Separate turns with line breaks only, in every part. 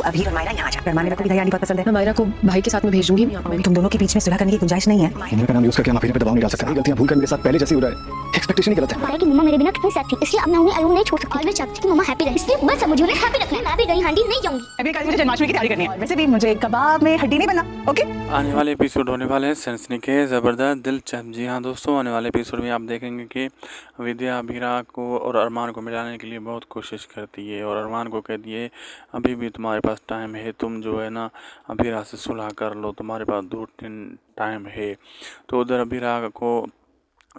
अभी और मायरा यहाँ आ जा। अरमान मेरे को भी दही हांडी बहुत पसंद है।
मायरा को भाई के साथ में भेज दूंगी।
तुम दोनों के बीच में सुलह करने की गुंजाइश नहीं है।
उम्र का नाम यूज करके हम अफीने पे दबाव नहीं डाल सकते। ये गलतियां भूल कर मेरे साथ पहले जैसी हो रहा है। एक्सपेक्टेशन ही गलत है।
मायरा की मम्मा मेरे बिना कितनी सैड थी, इसलिए अब मैं उन्हें अयूब नहीं छोड़ सकती। मैं चाहती थी कि मम्मा हैप्पी रहे, इसलिए बस मुझे उन्हें हैप्पी रखना है। मैं भी दही हांडी नहीं जाऊंगी।
अभी कल मुझे जन्माष्टमी की तैयारी करनी है। वैसे भी मुझे कबाब में हड्डी नहीं बनना। ओके।
आने वाले एपिसोड होने वाले हैं सनसनीखेज के ज़बरदस्त दिलचस्प। जी हाँ दोस्तों, आने वाले एपिसोड में आप देखेंगे कि विद्या अभीरा को और अरमान को मिलाने के लिए बहुत कोशिश करती है और अरमान को कहती है अभी भी तुम्हारे पास टाइम है, तुम जो है ना अभीरा से सुलह कर लो, तुम्हारे पास 2 दिन टाइम है। तो उधर अभीरा को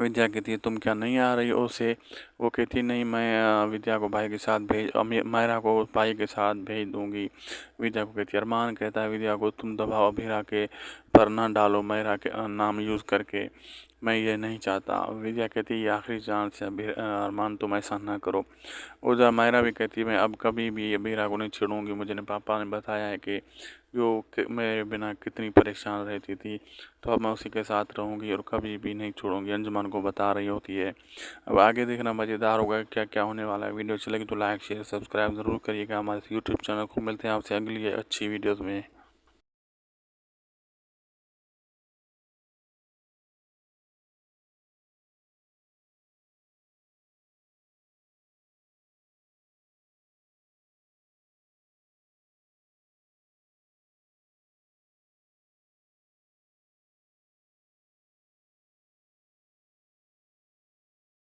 विद्या कहती है तुम क्या नहीं आ रही हो उसे। वो कहती है नहीं, मैं विद्या को भाई के साथ मायरा को भाई के साथ भेज दूंगी। विद्या को कहती है, अरमान कहता है विद्या को तुम दबाव अभीरा के पर ना डालो मायरा के नाम यूज़ करके, मैं ये नहीं चाहता। विद्या कहती है ये आखिरी चांस है अरमान, तुम ऐसा ना करो। उधर मायरा भी कहती है मैं अब कभी भी अभीरा को नहीं छोड़ूंगी। मुझे पापा ने बताया है कि मेरे बिना कितनी परेशान रहती थी, तो अब मैं उसी के साथ रहूंगी और कभी भी नहीं छोड़ूंगी। अंजुमन को बता रही होती है। अब आगे देखना मज़ेदार होगा क्या क्या होने वाला है। वीडियो अच्छी लगी तो लाइक शेयर सब्सक्राइब ज़रूर करिएगा हमारे यूट्यूब चैनल को। मिलते हैं आपसे अगली अच्छी वीडियोज़ में।